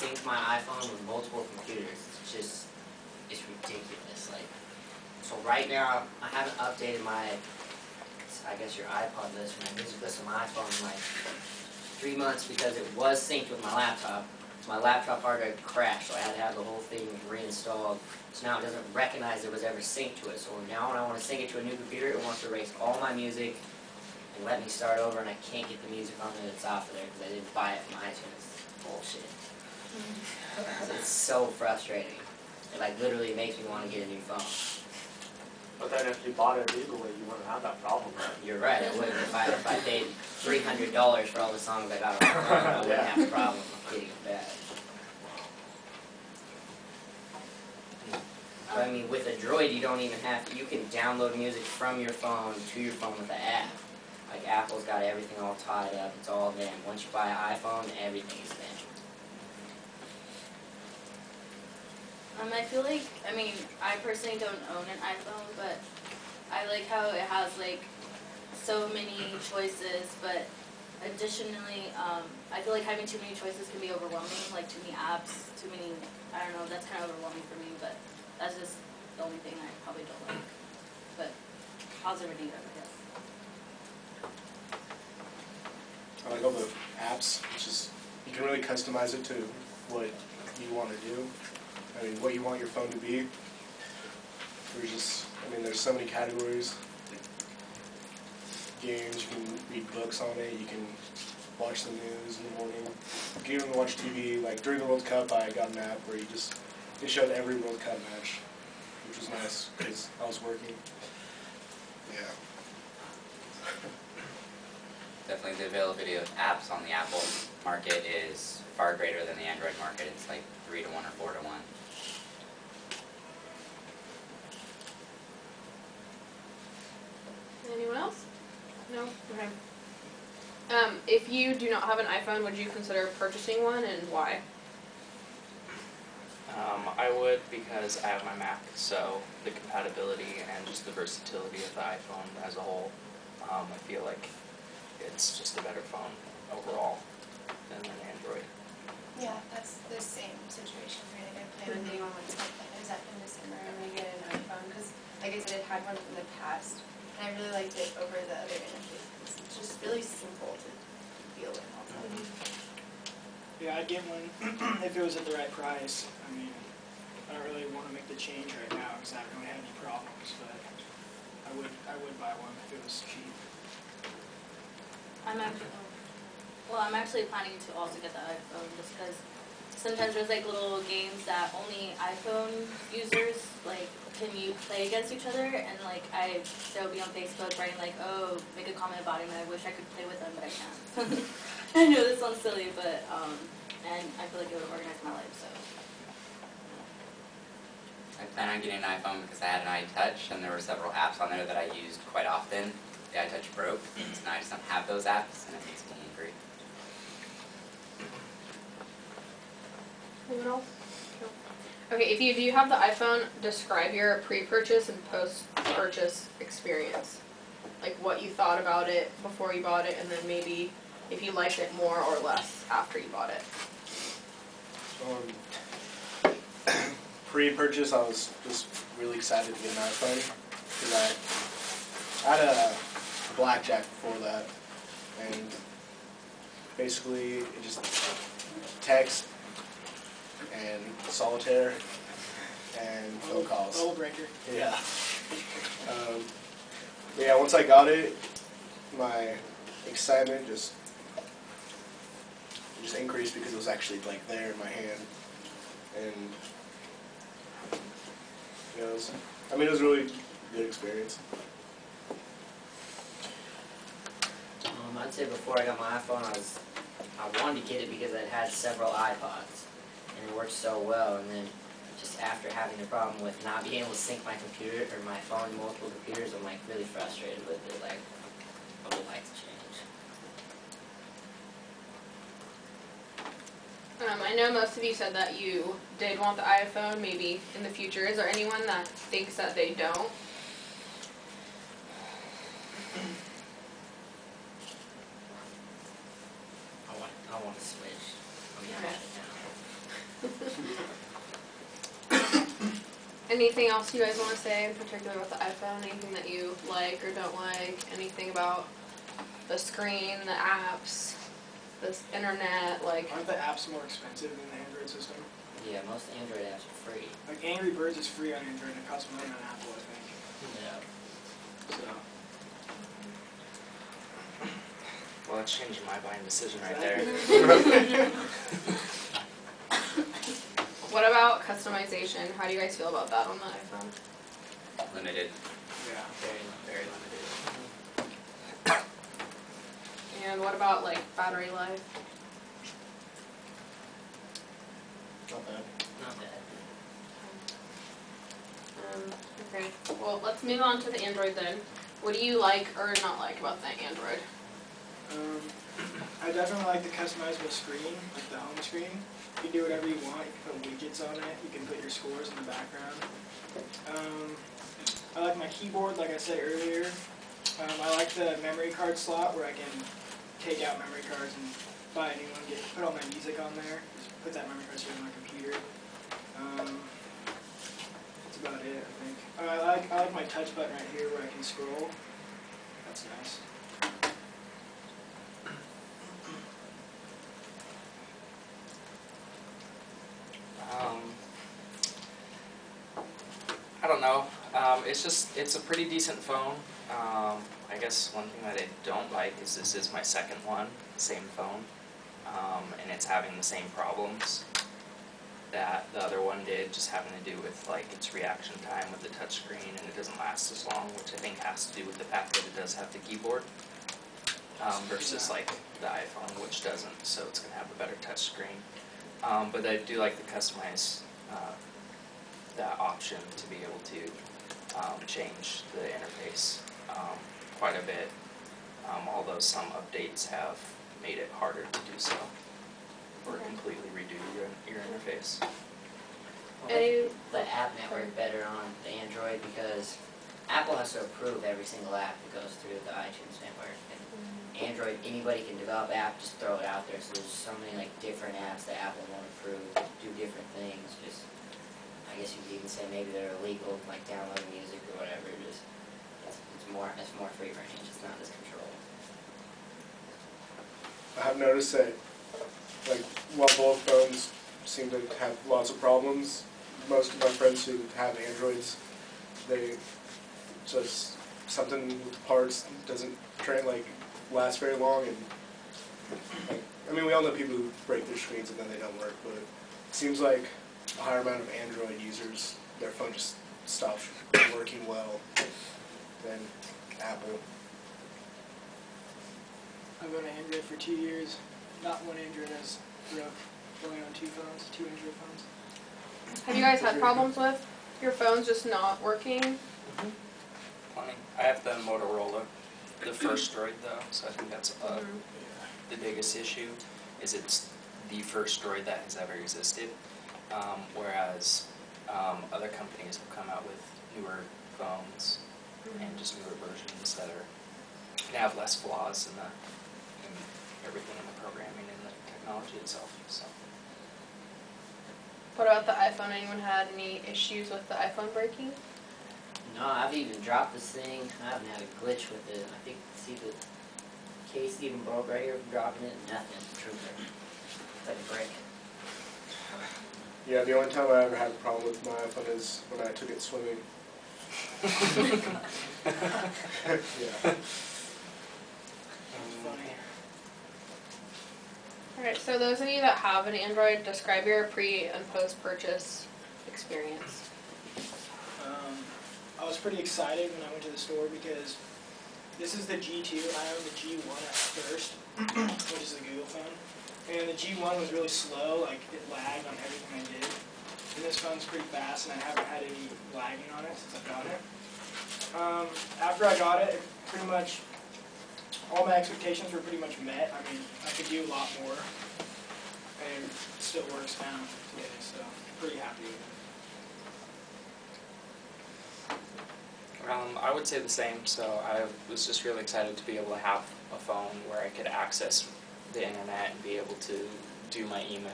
sync my iPhone with multiple computers. It's ridiculous. Like, so right now, I haven't updated my, I guess your iPod list, my music list on my iPhone in like 3 months because it was synced with my laptop. So my laptop hard drive crashed, so I had to have the whole thing reinstalled. So now it doesn't recognize it was ever synced to it. So now when I want to sync it to a new computer, it wants to erase all my music and let me start over, and I can't get the music on there that's off of there because I didn't buy it from iTunes. Bullshit. It's so frustrating. It like literally makes me want to get a new phone. But then if you bought it legally, you wouldn't have that problem, right? You're right, I wouldn't. If I paid $300 for all the songs I got on my phone, I wouldn't have a problem getting it back. But I mean, with a Droid, you don't even have to, you can download music from your phone to your phone with the app. Like Apple's got everything all tied up, it's all there. Once you buy an iPhone, everything is there. I feel like, I mean, I personally don't own an iPhone, but I like how it has like so many choices, but additionally, I feel like having too many choices can be overwhelming, like too many apps, too many, I don't know, that's kind of overwhelming for me, but that's just the only thing I probably don't like. But positive or negative, I guess. I like all the apps, which is, you can really customize it to what you want to do. I mean, what you want your phone to be. There's so many categories. Games, you can read books on it, you can watch the news in the morning. You can even watch TV. Like during the World Cup, I got an app where it showed every World Cup match, which was nice because I was working. Yeah. Definitely the availability of apps on the Apple market is far greater than the Android market. It's like 3 to 1 or 4 to 1. Anyone else? No? Okay. If you do not have an iPhone, would you consider purchasing one, and why? I would, because I have my Mac, so the compatibility and just the versatility of the iPhone as a whole, I feel like it's just a better phone overall than an Android. Yeah, that's the same situation. Right? I plan on getting one once in December. I'm going to get an iPhone because, like I said, I had one in the past, and I really liked it over the other interface. It's just really simple to deal with all the time. Yeah, I'd get one if it was at the right price. I mean, I don't really want to make the change right now because I haven't really had any problems, but I would buy one if it was cheap. I'm actually planning to also get the iPhone just because sometimes there's like little games that only iPhone users like can you play against each other, and like they'll be on Facebook writing like, oh, make a comment about it, and I wish I could play with them, but I can't. I know this sounds silly, but and I feel like it would organize my life, so. I plan on getting an iPhone because I had an iTouch, and there were several apps on there that I used quite often. The iTouch broke, so now I just don't have those apps, and it makes me angry. Anyone else? No. Okay, if you do have the iPhone, describe your pre-purchase and post-purchase experience. Like what you thought about it before you bought it, and then maybe if you liked it more or less after you bought it. Pre-purchase, I was just really excited to get an iPhone because I had a blackjack before that, and basically it just text and solitaire and phone calls. Bubble breaker. Yeah. Yeah. Once I got it, my excitement just increased because it was actually like there in my hand, and it was a really good experience. I'd say before I got my iPhone, I wanted to get it because it had several iPods, and it worked so well. And then just after having the problem with not being able to sync my computer or my phone to multiple computers, I'm like really frustrated with it. Like, I would like to change. I know most of you said that you did want the iPhone, maybe in the future. Is there anyone that thinks that they don't? I want to switch. I'm gonna have it now. Anything else you guys wanna say in particular about the iPhone? Anything that you like or don't like? Anything about the screen, the apps, this internet, like? Aren't the apps more expensive than the Android system? Yeah, most Android apps are free. Like Angry Birds is free on Android and it costs money on Apple, I think. Yeah. So. Well, that's changing my buying decision right there. What about customization? How do you guys feel about that on the iPhone? Limited, Yeah. very limited. And what about like battery life? Not bad. Not bad. Okay, well, let's move on to the Android then. What do you like or not like about the Android? I definitely like the customizable screen, like the home screen. You can do whatever you want. You can put widgets on it. You can put your scores in the background. I like my keyboard, like I said earlier. I like the memory card slot where I can take out memory cards and buy a new one, put all my music on there. Just put that memory card straight on my computer. That's about it, I think. I like my touch button right here where I can scroll. That's nice. I don't know. It's a pretty decent phone. I guess one thing that I don't like is this is my second one, same phone, and it's having the same problems that the other one did, just having to do with like its reaction time with the touchscreen, and it doesn't last as long, which I think has to do with the fact that it does have the keyboard, versus like the iPhone, which doesn't, so it's going to have a better touchscreen. But I do like the customize that option to be able to change the interface quite a bit, although some updates have made it harder to do so, or completely redo your interface. Well, the app network better on the Android because Apple has to approve every single app that goes through the iTunes network. And Android, anybody can develop app, just throw it out there. So there's so many like different apps that Apple won't approve, do different things. Just, I guess you could even say maybe they're illegal, like downloading music or whatever. Just it's more free range. It's not as controlled. I have noticed that, like, while both phones seem to have lots of problems, most of my friends who have Androids, they just, something with parts doesn't last very long, and, like, I mean, we all know people who break their screens and then they don't work, but it seems like a higher amount of Android users, their phone just stops working well than Apple. I've been on Android for 2 years. Not one Android has broke. Only on two Android phones. Have you guys had problems with your phones just not working? Plenty. I have the Motorola, the first Droid though, so I think that's the biggest issue, is it's the first Droid that has ever existed, whereas other companies have come out with newer phones and just newer versions that have less flaws in everything in the programming and the technology itself. So. What about the iPhone? Anyone had any issues with the iPhone breaking? No, I've even dropped this thing. I haven't had a glitch with it. I think, see the case even broke right here from dropping it. Nothing. Trooper. It's like a brick. Yeah, the only time I ever had a problem with my iPhone is when I took it swimming. Yeah. Funny. Alright, so those of you that have an Android, describe your pre- and post-purchase experience. I was pretty excited when I went to the store because this is the G2 and I owned the G1 at first, which is the Google phone. And the G1 was really slow, like it lagged on everything I did. And this phone's pretty fast and I haven't had any lagging on it since I've got it. After I got it, pretty much all my expectations were pretty much met. I mean, I could do a lot more, and it still works now today, so pretty happy with it. I would say the same, so I was just really excited to be able to have a phone where I could access the internet and be able to do my email